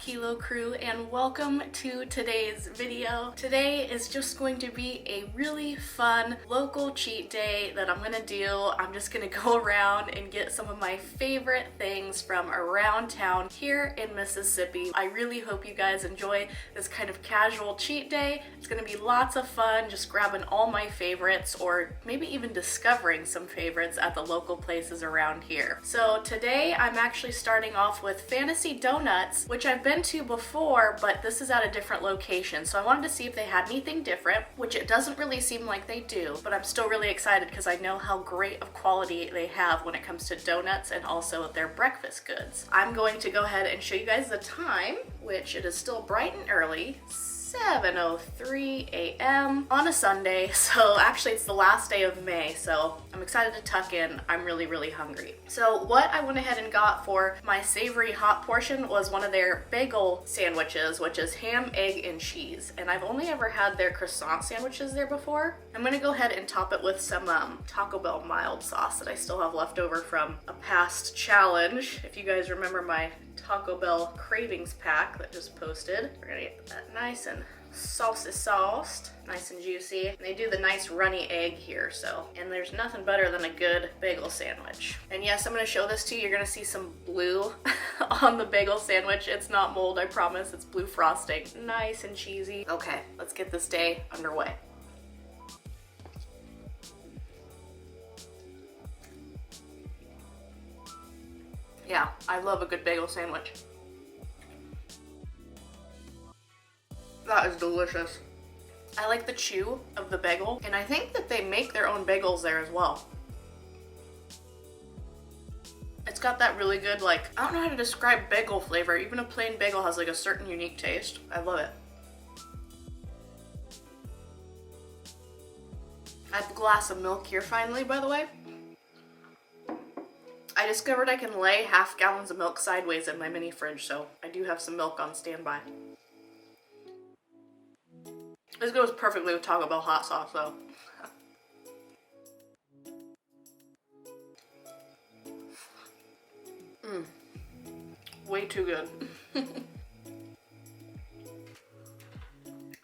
Kilo crew, and welcome to today's video. Today is just going to be a really fun local cheat day that I'm gonna do. I'm just gonna go around and get some of my favorite things from around town here in Mississippi. I really hope you guys enjoy this kind of casual cheat day. It's gonna be lots of fun, just grabbing all my favorites or maybe even discovering some favorites at the local places around here. So today I'm actually starting off with Fantasy Donuts, which I've been to before, but this is at a different location. So I wanted to see if they had anything different, which it doesn't really seem like they do, but I'm still really excited because I know how great of quality they have when it comes to donuts and also their breakfast goods. I'm going to go ahead and show you guys the time, which it is still bright and early. 7:03 a.m. on a Sunday, so actually it's the last day of May, so I'm excited to tuck in. I'm really hungry. So what I went ahead and got for my savory hot portion was one of their bagel sandwiches, which is ham, egg, and cheese, and I've only ever had their croissant sandwiches there before. I'm gonna go ahead and top it with some Taco Bell mild sauce that I still have left over from a past challenge. If you guys remember my Taco Bell cravings pack that just posted. We're gonna get that nice and sauced, nice and juicy. And they do the nice runny egg here, and there's nothing better than a good bagel sandwich. And yes, I'm gonna show this to you. You're gonna see some blue on the bagel sandwich. It's not mold, I promise. It's blue frosting. Nice and cheesy. Okay, let's get this day underway. Yeah, I love a good bagel sandwich. That is delicious. I like the chew of the bagel, and I think that they make their own bagels there as well. It's got that really good, I don't know how to describe bagel flavor. Even a plain bagel has a certain unique taste. I love it. I have a glass of milk here finally, by the way. I discovered I can lay half gallons of milk sideways in my mini fridge, so I do have some milk on standby. This goes perfectly with Taco Bell hot sauce, though. Way too good.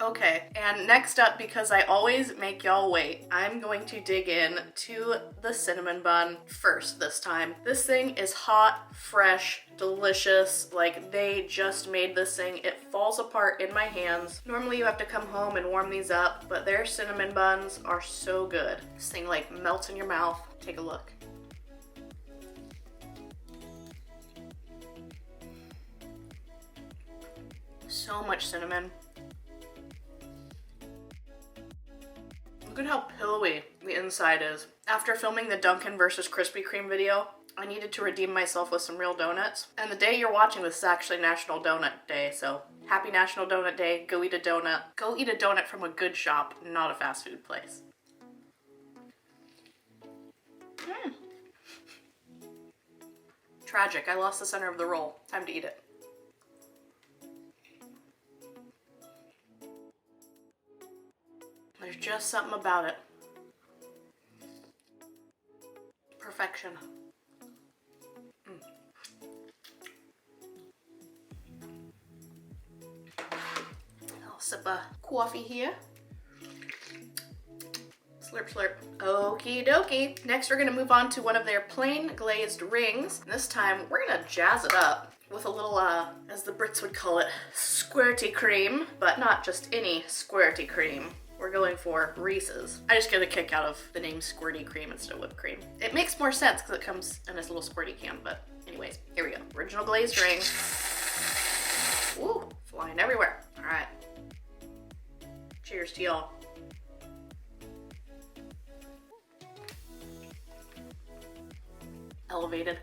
Okay, and next up, because I always make y'all wait, I'm going to dig in to the cinnamon bun first this time. This thing is hot, fresh, delicious. They just made this thing. It falls apart in my hands. Normally you have to come home and warm these up, but their cinnamon buns are so good. This thing melts in your mouth. Take a look. So much cinnamon. Look at how pillowy the inside is. After filming the Dunkin' versus Krispy Kreme video, I needed to redeem myself with some real donuts. And the day you're watching this is actually National Donut Day, so happy National Donut Day. Go eat a donut. Go eat a donut from a good shop, not a fast food place. Tragic, I lost the center of the roll. Time to eat it. There's just something about it. Perfection. I'll sip a coffee here. Slurp, slurp. Okie dokie. Next, we're gonna move on to one of their plain glazed rings. This time, we're gonna jazz it up with a little, as the Brits would call it, squirty cream, but not just any squirty cream. We're going for Reese's. I just get a kick out of the name Squirty Cream instead of whipped cream. It makes more sense because it comes in this little squirty can, but anyways, here we go. Original glazed ring. Woo, flying everywhere. All right. Cheers to y'all. Elevated.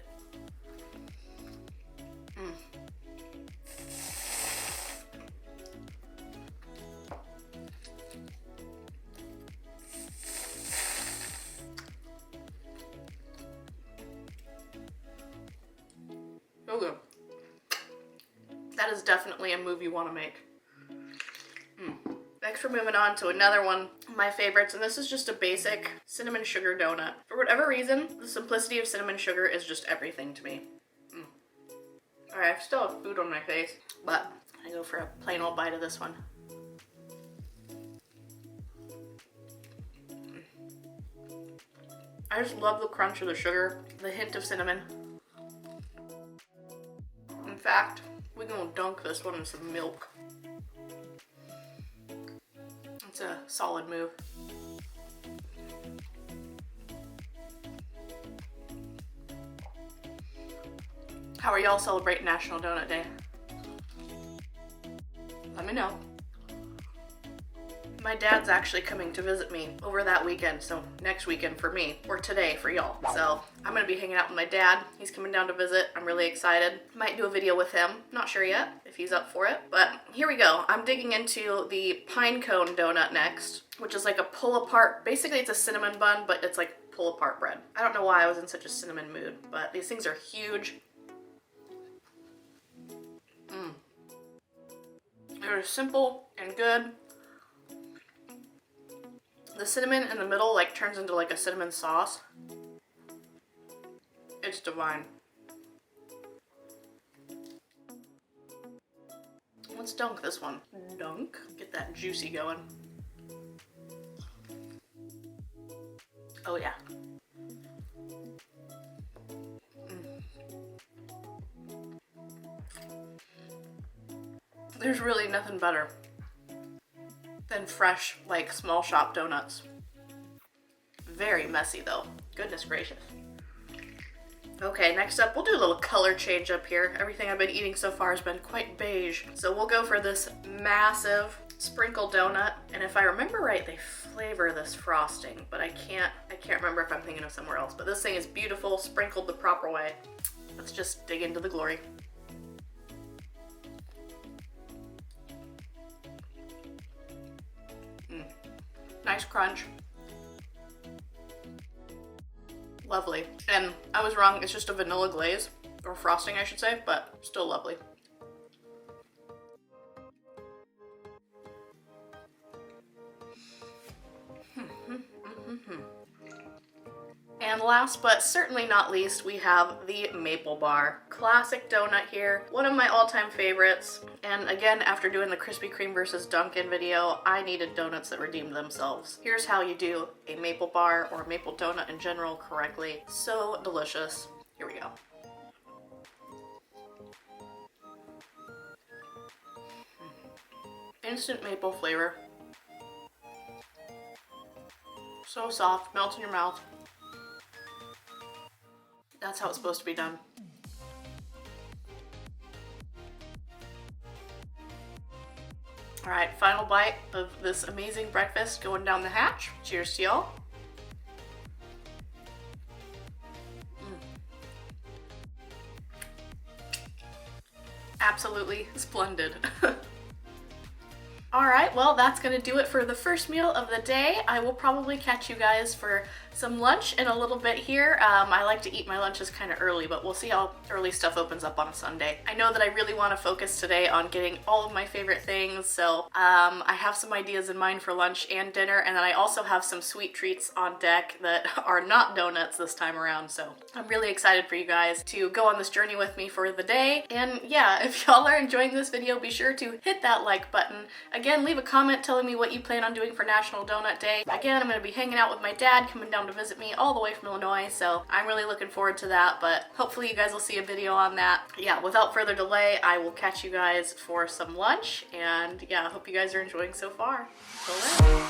So good. That is definitely a move you want to make. Next we're moving on to another one of my favorites, and this is just a basic cinnamon sugar donut. For whatever reason, the simplicity of cinnamon sugar is just everything to me. Sorry, I still have food on my face, but I go for a plain old bite of this one. I just love the crunch of the sugar, the hint of cinnamon. In fact, we're gonna dunk this one in some milk. It's a solid move. How are y'all celebrating National Donut Day? Let me know. My dad's actually coming to visit me over that weekend, so next weekend for me, or today for y'all. So I'm gonna be hanging out with my dad. He's coming down to visit. I'm really excited. Might do a video with him. Not sure yet if he's up for it, but here we go. I'm digging into the pine cone donut next, which is like a pull apart. Basically it's a cinnamon bun, but it's like pull apart bread. I don't know why I was in such a cinnamon mood, but these things are huge. They're simple and good. The cinnamon in the middle like turns into like a cinnamon sauce. It's divine. Let's dunk this one. Dunk. Get that juicy going. Oh yeah. There's really nothing better than fresh, like, small shop donuts. Very messy though. Goodness gracious. Okay, next up, we'll do a little color change up here. Everything I've been eating so far has been quite beige. So we'll go for this massive sprinkle donut. And if I remember right, they flavor this frosting, but I can't remember if I'm thinking of somewhere else. But this thing is beautiful, sprinkled the proper way. Let's just dig into the glory. Nice crunch. Lovely. And I was wrong, it's just a vanilla glaze, or frosting I should say, but still lovely. And last but certainly not least, we have the maple bar. Classic donut here, one of my all-time favorites. And again, after doing the Krispy Kreme versus Dunkin' video, I needed donuts that redeemed themselves. Here's how you do a maple bar or a maple donut in general correctly. So delicious. Here we go. Instant maple flavor. So soft, melts in your mouth. That's how it's supposed to be done. All right, final bite of this amazing breakfast going down the hatch. Cheers to y'all. Absolutely splendid. All right, well, that's gonna do it for the first meal of the day. I will probably catch you guys for some lunch in a little bit here. I like to eat my lunches kind of early, but we'll see how early stuff opens up on a Sunday. I know that I really want to focus today on getting all of my favorite things, so I have some ideas in mind for lunch and dinner, and then I also have some sweet treats on deck that are not donuts this time around, so I'm really excited for you guys to go on this journey with me for the day. And yeah, if y'all are enjoying this video, be sure to hit that like button. Again, leave a comment telling me what you plan on doing for National Donut Day. Again, I'm going to be hanging out with my dad, coming down to visit me all the way from Illinois, so I'm really looking forward to that, but hopefully you guys will see a video on that. Yeah, without further delay, I will catch you guys for some lunch, and yeah, I hope you guys are enjoying so far. Till then.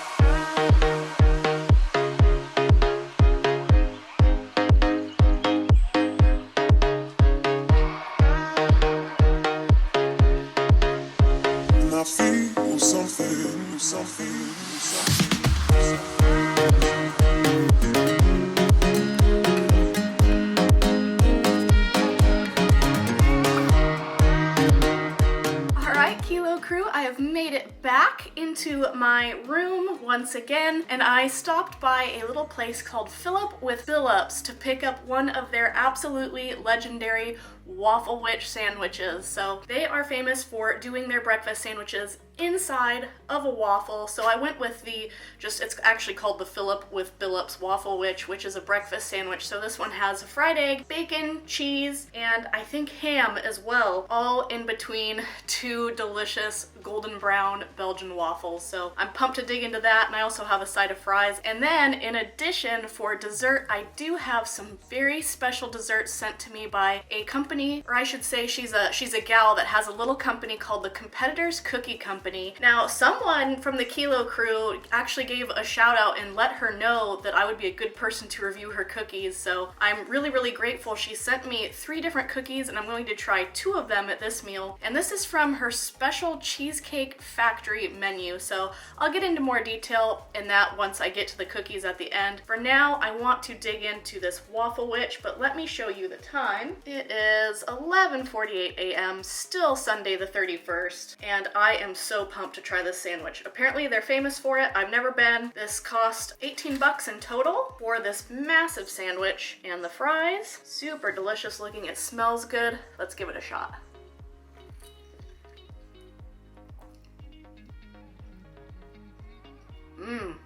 I have made it back into my room once again, and I stopped by a little place called Philip with Phillips to pick up one of their absolutely legendary Waffle Witch sandwiches. So they are famous for doing their breakfast sandwiches inside of a waffle. So I went with it's actually called the Philip with Billups Waffle which is a breakfast sandwich. So this one has fried egg, bacon, cheese, and I think ham as well, all in between two delicious golden brown Belgian waffles. So I'm pumped to dig into that, and I also have a side of fries. And then in addition, for dessert, I do have some very special desserts sent to me by a company, or I should say she's a gal that has a little company called the Competitors Cookie Company. Now, someone from the Kilo crew actually gave a shout out and let her know that I would be a good person to review her cookies. So I'm really, really grateful. She sent me 3 different cookies, and I'm going to try 2 of them at this meal. And this is from her special Cheesecake Factory menu. So I'll get into more detail in that once I get to the cookies at the end. For now, I want to dig into this Waffle Witch, but let me show you the time. It is 11:48 a.m., still Sunday the 31st, and I am so pumped to try this sandwich. Apparently they're famous for it. I've never been. This cost 18 bucks in total for this massive sandwich, and the fries, super delicious looking. It smells good. Let's give it a shot.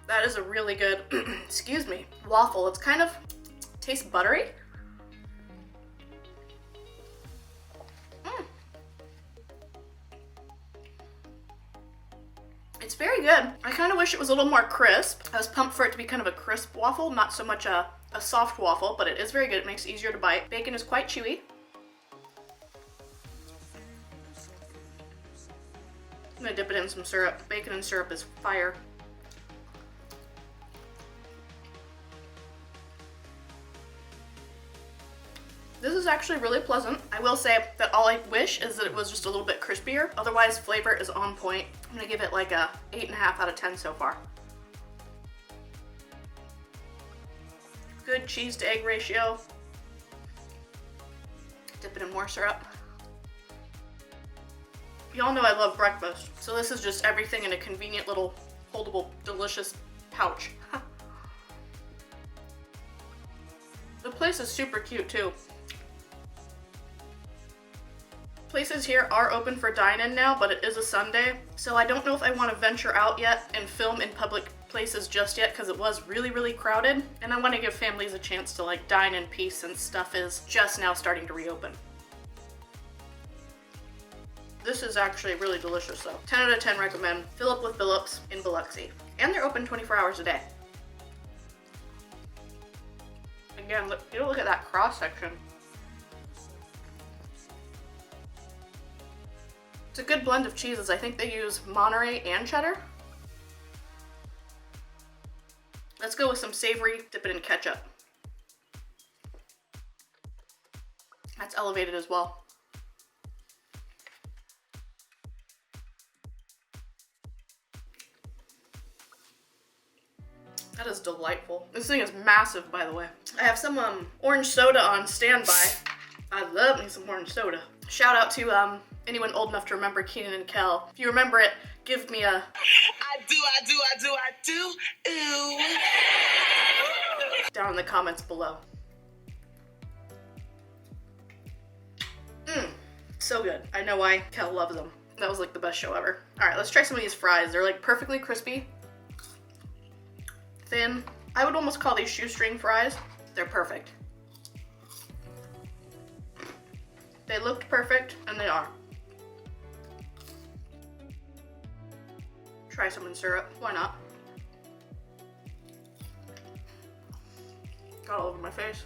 That is a really good, excuse me, waffle. It's kind of tastes buttery. It's very good. I kind of wish it was a little more crisp. I was pumped for it to be kind of a crisp waffle, not so much a soft waffle, but it is very good. It makes it easier to bite. Bacon is quite chewy. I'm gonna dip it in some syrup. Bacon and syrup is fire. This is actually really pleasant. I will say that all I wish is that it was just a little bit crispier. Otherwise, flavor is on point. I'm gonna give it like a 8.5 out of 10 so far. Good cheese to egg ratio. Dip it in more syrup. Y'all know I love breakfast, so this is just everything in a convenient little foldable, delicious pouch. The place is super cute too. Places here are open for dine-in now, but it is a Sunday, so I don't know if I want to venture out yet and film in public places just yet, because it was really, really crowded, and I want to give families a chance to like dine in peace since stuff is just now starting to reopen. This is actually really delicious though. 10 out of 10 recommend. Philip with Billups in Biloxi. And they're open 24 hours a day. Again, look at that cross section. It's a good blend of cheeses. I think they use Monterey and cheddar. Let's go with some savory, dip it in ketchup. That's elevated as well. That is delightful. This thing is massive, by the way. I have some orange soda on standby. I love me some orange soda. Shout out to anyone old enough to remember Kenan and Kel. If you remember it, give me a... I do, ooh. Down in the comments below. So good. I know why Kel loves them. That was like the best show ever. All right, let's try some of these fries. They're like perfectly crispy. Thin. I would almost call these shoestring fries. They're perfect. They looked perfect, and they are. Try some in syrup. Why not? Got all over my face.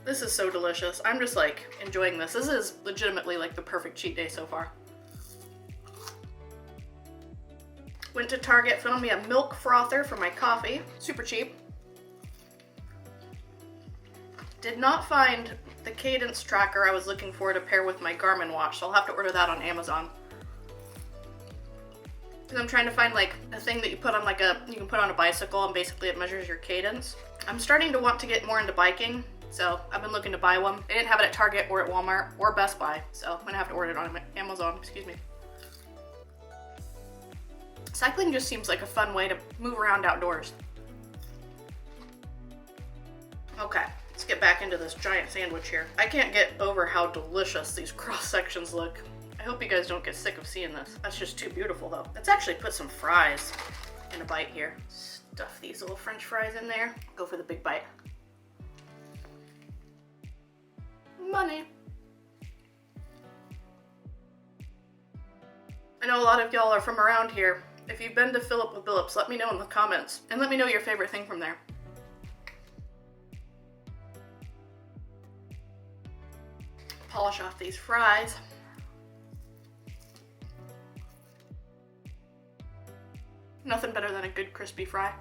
This is so delicious. I'm just like enjoying this. This is legitimately like the perfect cheat day so far. Went to Target, found me a milk frother for my coffee. Super cheap. Did not find the cadence tracker I was looking for to pair with my Garmin watch, so I'll have to order that on Amazon. Because I'm trying to find like a thing that you put on like you can put on a bicycle and basically it measures your cadence. I'm starting to want to get more into biking, so I've been looking to buy one. They didn't have it at Target or at Walmart or Best Buy, so I'm gonna have to order it on Amazon, excuse me. Cycling just seems like a fun way to move around outdoors. Okay, let's get back into this giant sandwich here. I can't get over how delicious these cross sections look. hope you guys don't get sick of seeing this. That's just too beautiful though. Let's actually put some fries in a bite here. Stuff these little French fries in there. Go for the big bite. Money. I know a lot of y'all are from around here. If you've been to Philip with Billups, let me know in the comments. And let me know your favorite thing from there. Polish off these fries. Nothing better than a good crispy fry.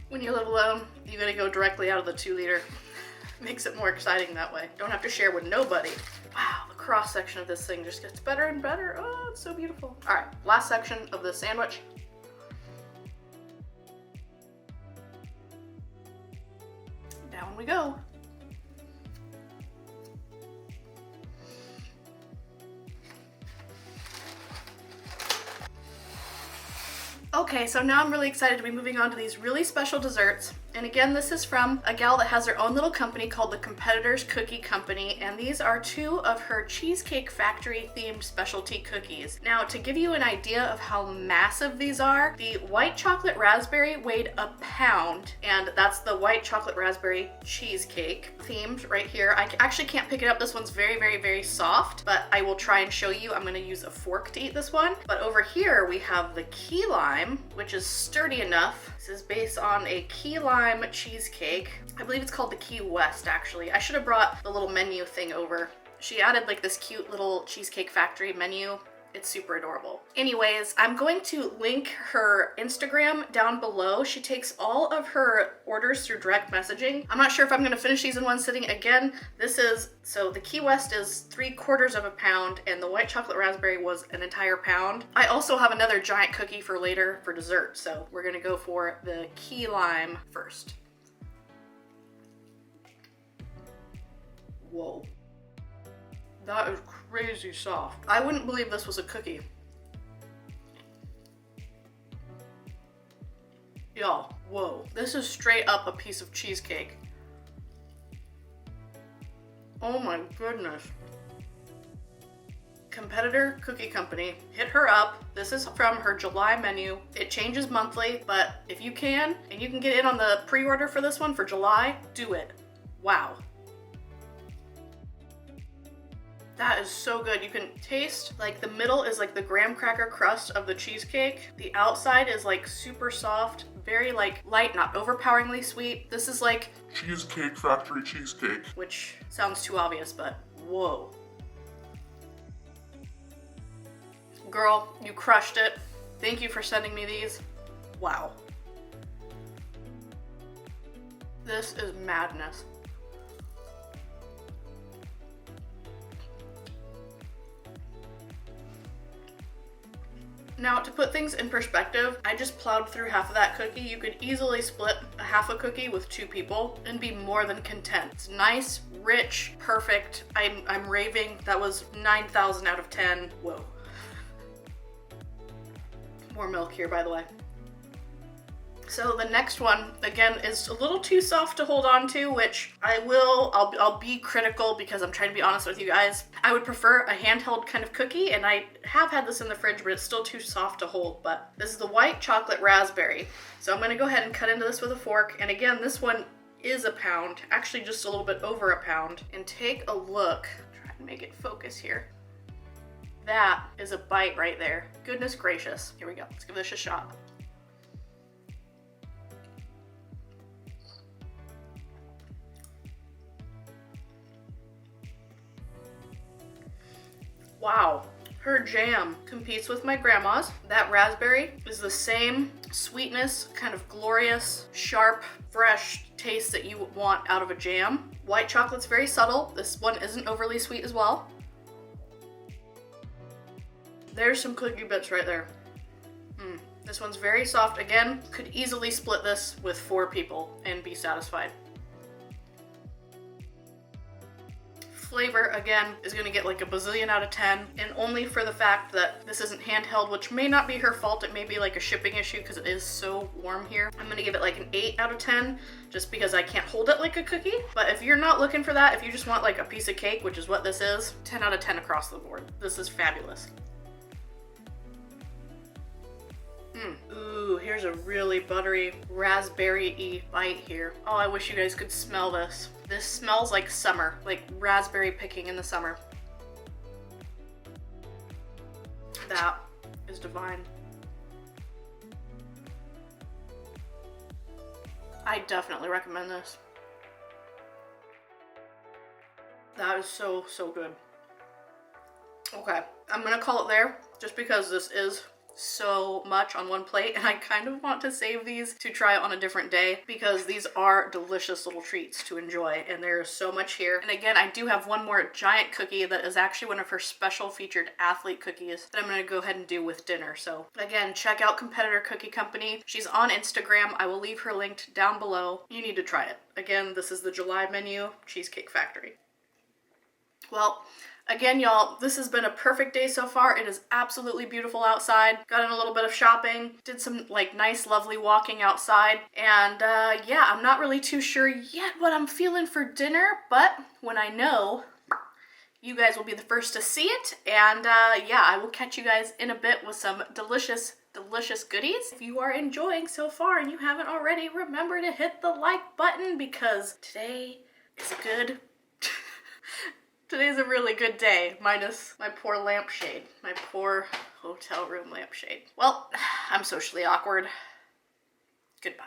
When you live alone, you gotta go directly out of the 2-liter. Makes it more exciting that way. Don't have to share with nobody. Wow, the cross section of this thing just gets better and better. Oh, it's so beautiful. All right, last section of this sandwich. Down we go. Okay, so now I'm really excited to be moving on to these really special desserts. And again, this is from a gal that has her own little company called the Competitors Cookie Company, and these are 2 of her Cheesecake Factory themed specialty cookies. Now, to give you an idea of how massive these are, the white chocolate raspberry weighed a pound, and that's the white chocolate raspberry cheesecake themed right here. I actually can't pick it up. This one's very, very, very soft, but I will try and show you. I'm gonna use a fork to eat this one. But over here, we have the key lime, which is sturdy enough. This is based on a key lime cheesecake. I believe it's called the Key West, actually. I should have brought the little menu thing over. She added like this cute little Cheesecake Factory menu. It's super adorable. Anyways, I'm going to link her Instagram down below. She takes all of her orders through direct messaging. I'm not sure if I'm gonna finish these in one sitting. Again, so the Key West is 3/4 of a pound and the white chocolate raspberry was an entire pound. I also have another giant cookie for later for dessert. So we're gonna go for the key lime first. Whoa. That is crazy soft. I wouldn't believe this was a cookie. Y'all, whoa. This is straight up a piece of cheesecake. Oh my goodness. Competitor Cookie Company, hit her up. This is from her July menu. It changes monthly, but if you can, and you can get in on the pre-order for this one for July, do it. Wow. That is so good. You can taste, like the middle is like the graham cracker crust of the cheesecake. The outside is like super soft, very like light, not overpoweringly sweet. This is like Cheesecake Factory cheesecake. Which sounds too obvious, but whoa. Girl, you crushed it. Thank you for sending me these. Wow. This is madness. Now, to put things in perspective, I just plowed through half of that cookie. You could easily split a half a cookie with 2 people and be more than content. It's nice, rich, perfect. I'm raving. That was 9,000 out of 10. Whoa. More milk here, by the way. So the next one, again, is a little too soft to hold on to, which I'll be critical because I'm trying to be honest with you guys. I would prefer a handheld kind of cookie, and I have had this in the fridge, but it's still too soft to hold. But this is the white chocolate raspberry. So I'm gonna go ahead and cut into this with a fork. And again, this one is a pound, actually just a little bit over a pound. And take a look, try and make it focus here. That is a bite right there. Goodness gracious. Here we go, let's give this a shot. Wow, her jam competes with my grandma's. That raspberry is the same sweetness, kind of glorious, sharp, fresh taste that you want out of a jam. White chocolate's very subtle. This one isn't overly sweet as well. There's some cookie bits right there. This one's very soft. Again, could easily split this with 4 people and be satisfied. Flavor, again, is gonna get like a bazillion out of 10, and only for the fact that this isn't handheld, which may not be her fault. It may be like a shipping issue because it is so warm here. I'm gonna give it like an 8 out of 10, just because I can't hold it like a cookie. But if you're not looking for that, if you just want like a piece of cake, which is what this is, 10 out of 10 across the board. This is fabulous. Ooh, here's a really buttery raspberry-y bite here. Oh, I wish you guys could smell this. This smells like summer, like raspberry picking in the summer. That is divine. I definitely recommend this. That is so, so good. Okay, I'm gonna call it there just because this is so much on one plate, and I kind of want to save these to try on a different day because these are delicious little treats to enjoy, and there's so much here. And again, I do have one more giant cookie that is actually one of her special featured athlete cookies that I'm going to go ahead and do with dinner. So again, check out Competitor Cookie Company. She's on Instagram. I will leave her linked down below. You need to try it. Again, this is the July menu, Cheesecake Factory. Well, again, y'all, this has been a perfect day so far. It is absolutely beautiful outside. Got in a little bit of shopping, did some like nice, lovely walking outside. And yeah, I'm not really too sure yet what I'm feeling for dinner, but when I know, you guys will be the first to see it. And yeah, I will catch you guys in a bit with some delicious goodies. If you are enjoying so far and you haven't already, remember to hit the like button because today is good. Today's a really good day, minus my poor lampshade, my poor hotel room lampshade. Well, I'm socially awkward. Goodbye.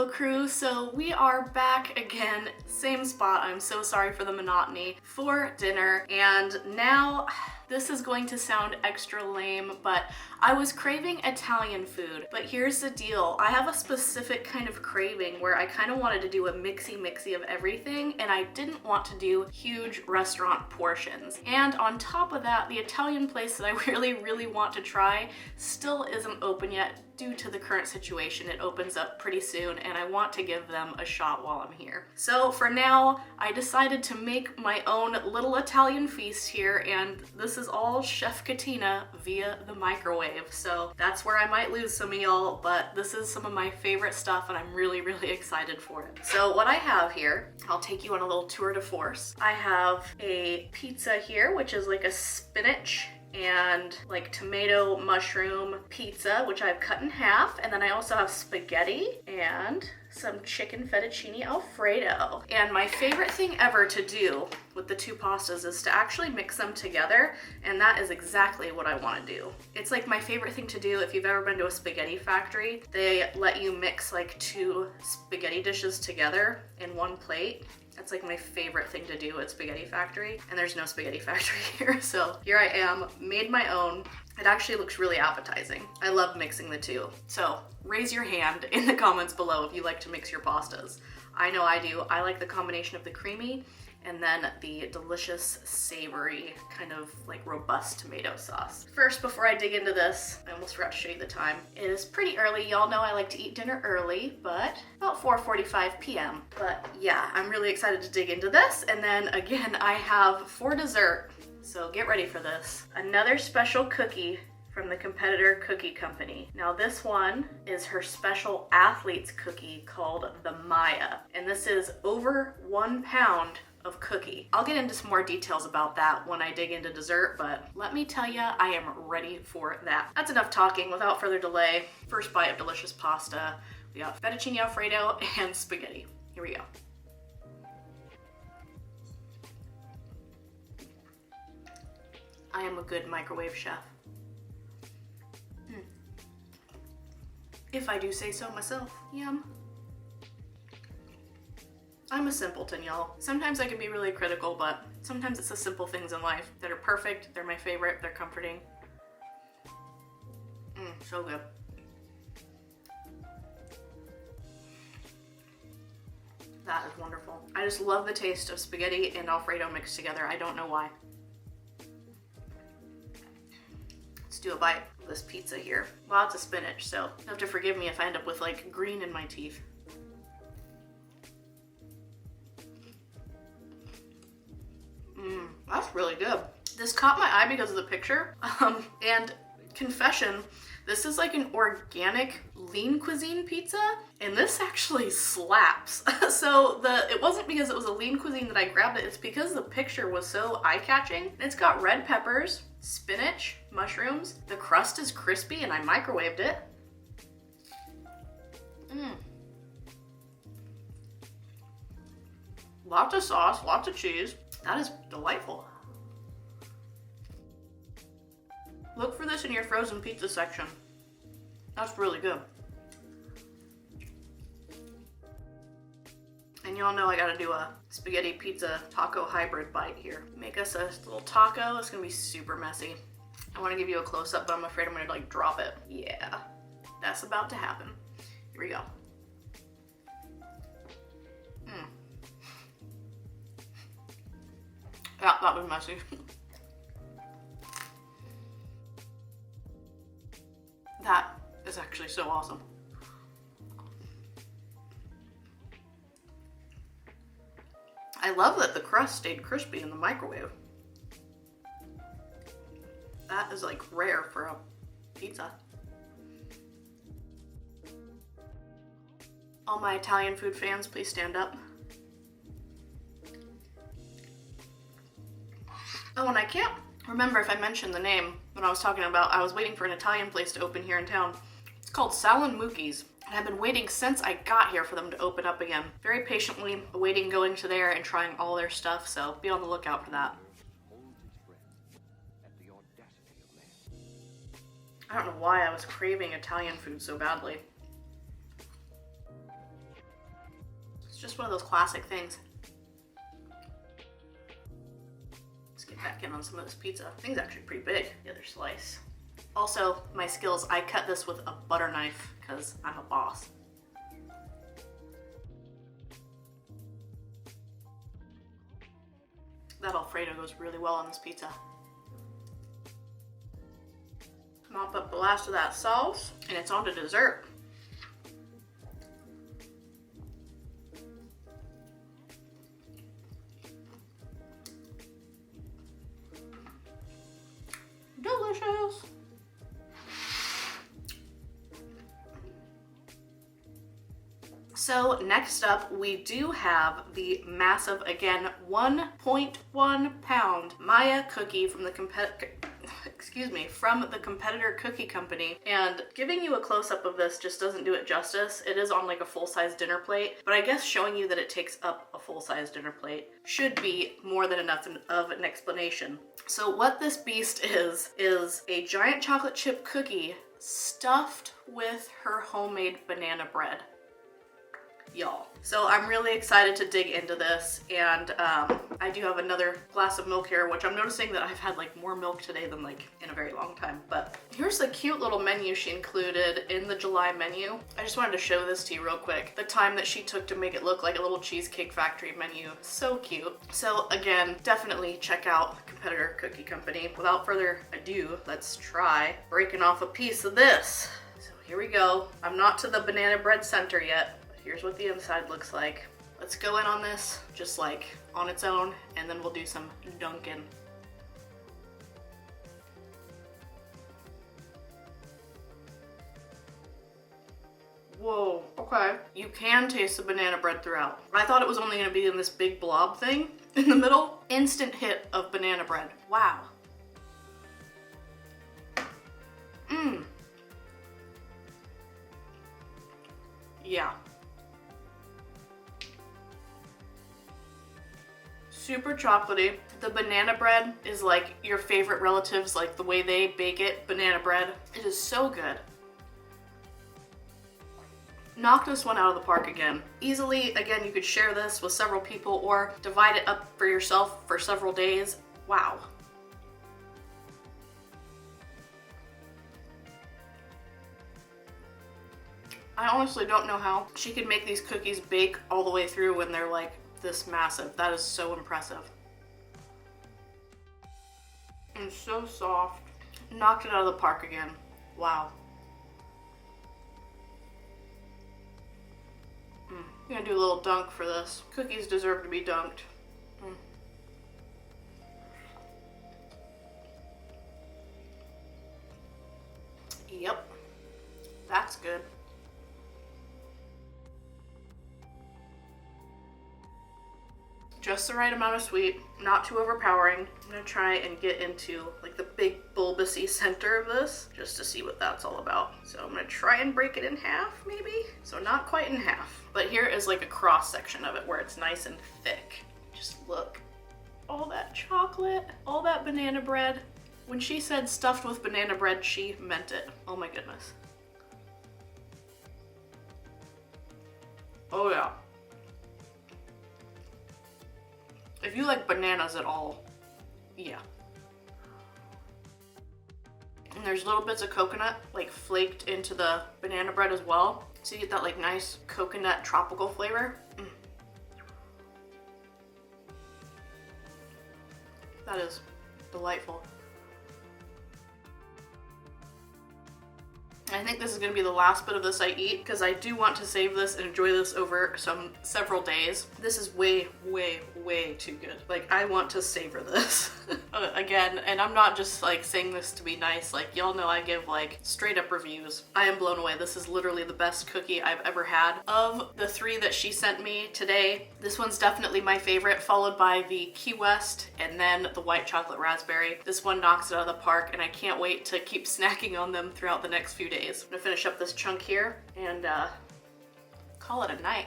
Crew, so we are back again, same spot. I'm so sorry for the monotony, for dinner, and now this is going to sound extra lame, but I was craving Italian food. But here's the deal, I have a specific kind of craving where I kind of wanted to do a mixy of everything, and I didn't want to do huge restaurant portions. And on top of that, the Italian place that I really want to try still isn't open yet due to the current situation. It opens up pretty soon, and I want to give them a shot while I'm here. So for now, I decided to make my own little Italian feast here, and this is all Chef Katina via the microwave. So that's where I might lose some of y'all, but this is some of my favorite stuff, and I'm really excited for it. So what I have here, I'll take you on a little tour de force. I have a pizza here, which is like a spinach and like tomato mushroom pizza, which I've cut in half. And then I also have spaghetti and some chicken fettuccine alfredo. And my favorite thing ever to do with the two pastas is to actually mix them together, and that is exactly what I want to do. It's like my favorite thing to do. If you've ever been to a spaghetti factory, they let you mix like two spaghetti dishes together in one plate. That's like my favorite thing to do at Spaghetti Factory, and there's no Spaghetti Factory here, so here I am, made my own. It actually looks really appetizing. I love mixing the two. So raise your hand in the comments below if you like to mix your pastas. I know I do. I like the combination of the creamy and then the delicious, savory, kind of like robust tomato sauce. First, before I dig into this, I almost forgot to show you the time. It is pretty early. Y'all know I like to eat dinner early, but about 4:45 p.m. But yeah, I'm really excited to dig into this. And then again, I have for dessert, so get ready for this, another special cookie from the Competitor Cookie Company. Now this one is her special athlete's cookie called the Maya, and this is over 1 pound of cookie. I'll get into some more details about that when I dig into dessert, but let me tell you, I am ready for that. That's enough talking. Without further delay, first bite of delicious pasta. We got fettuccine alfredo and spaghetti. Here we go. I am a good microwave chef. If I do say so myself. Yum. I'm a simpleton, y'all. Sometimes I can be really critical, but sometimes it's the simple things in life that are perfect, they're my favorite, they're comforting. So good. That is wonderful. I just love the taste of spaghetti and Alfredo mixed together. I don't know why. Let's do a bite of this pizza here. Lots of spinach, so you have to forgive me if I end up with like green in my teeth. That's really good. This caught my eye because of the picture. And confession, this is like an organic lean cuisine pizza, and this actually slaps. So it wasn't because it was a lean cuisine that I grabbed it, it's because the picture was so eye-catching. It's got red peppers, spinach, mushrooms. The crust is crispy and I microwaved it. Lots of sauce, lots of cheese. That is delightful. Look for this in your frozen pizza section. That's really good. And y'all know I gotta do a spaghetti pizza taco hybrid bite here. Make us a little taco. It's gonna be super messy. I wanna give you a close up, but I'm afraid I'm gonna like drop it. Yeah, that's about to happen. Here we go. Yeah, that was messy. That is actually so awesome. I love that the crust stayed crispy in the microwave. That is like rare for a pizza. All my Italian food fans, please stand up. Oh, and I can't remember if I mentioned the name when I was talking about, I was waiting for an Italian place to open here in town. It's called Sal and Mookie's, and I've been waiting since I got here for them to open up again. Very patiently awaiting going to there and trying all their stuff, so be on the lookout for that. I don't know why I was craving Italian food so badly. It's just one of those classic things. Back in on some of this pizza. The thing's actually pretty big, the other slice. Also, my skills, I cut this with a butter knife because I'm a boss. That Alfredo goes really well on this pizza. Mop up the last of that sauce, and it's on to dessert. Delicious. So next up, we do have the massive, again, 1.1 pound Maya cookie from the Competitor Cookie Company. And giving you a close-up of this just doesn't do it justice. It is on like a full-size dinner plate, but I guess showing you that it takes up a full-size dinner plate should be more than enough of an explanation. So what this beast is a giant chocolate chip cookie stuffed with her homemade banana bread. Y'all. So I'm really excited to dig into this, and I do have another glass of milk here, which I'm noticing that I've had like more milk today than like in a very long time. But here's the cute little menu she included in the July menu. I just wanted to show this to you real quick. The time that she took to make it look like a little Cheesecake Factory menu. So cute. So again, definitely check out Competitor Cookie Company. Without further ado, let's try breaking off a piece of this. So here we go. I'm not to the banana bread center yet. Here's what the inside looks like. Let's go in on this just like on its own, and then we'll do some dunking. Whoa, okay. You can taste the banana bread throughout. I thought it was only gonna be in this big blob thing in the middle. Instant hit of banana bread. Wow. Yeah. Super chocolatey. The banana bread is like your favorite relatives, like the way they bake it, banana bread. It is so good. Knock this one out of the park again. Easily, again, you could share this with several people or divide it up for yourself for several days. Wow. I honestly don't know how she can make these cookies bake all the way through when they're like this massive. That is so impressive. And so soft. Knocked it out of the park again. Wow. I'm gonna do a little dunk for this. Cookies deserve to be dunked. Yep. That's good. Just the right amount of sweet, not too overpowering. I'm gonna try and get into like the big bulbousy center of this just to see what that's all about. So I'm gonna try and break it in half maybe. So not quite in half, but here is like a cross section of it where it's nice and thick. Just look, all that chocolate, all that banana bread. When she said stuffed with banana bread, she meant it. Oh my goodness. Oh yeah. If you like bananas at all, yeah. And there's little bits of coconut like flaked into the banana bread as well. So you get that like nice coconut tropical flavor. That is delightful. I think this is gonna be the last bit of this I eat because I do want to save this and enjoy this over several days. This is way, way, way too good. Like, I want to savor this. Again, and I'm not just like saying this to be nice, like y'all know I give like straight up reviews. I am blown away. This is literally the best cookie I've ever had. Of the 3 that she sent me today, this one's definitely my favorite, followed by the Key West and then the white chocolate raspberry. This one knocks it out of the park and I can't wait to keep snacking on them throughout the next few days. I'm gonna finish up this chunk here and call it a night.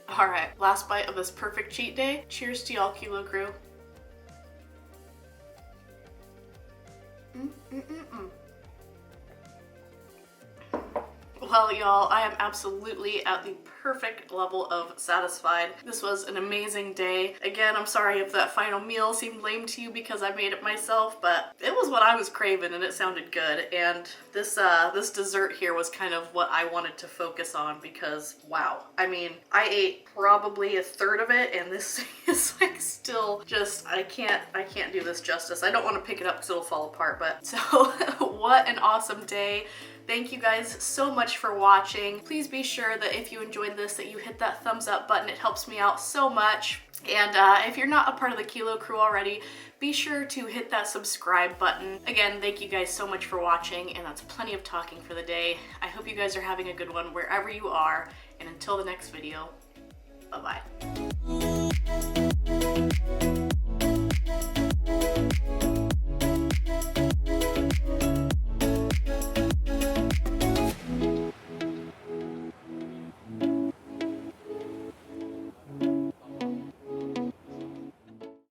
All right, last bite of this perfect cheat day. Cheers to y'all, Kilo Crew. Well, y'all, I am absolutely at the perfect level of satisfied. This was an amazing day. Again, I'm sorry if that final meal seemed lame to you because I made it myself, but it was what I was craving and it sounded good. And this dessert here was kind of what I wanted to focus on because, wow. I mean, I ate probably a third of it and this is like still just, I can't do this justice. I don't want to pick it up because it'll fall apart, but so what an awesome day. Thank you guys so much for watching. Please be sure that if you enjoyed this that you hit that thumbs up button. It helps me out so much. And if you're not a part of the Kilo Crew already, be sure to hit that subscribe button. Again, thank you guys so much for watching, and that's plenty of talking for the day. I hope you guys are having a good one wherever you are, and until the next video, bye-bye.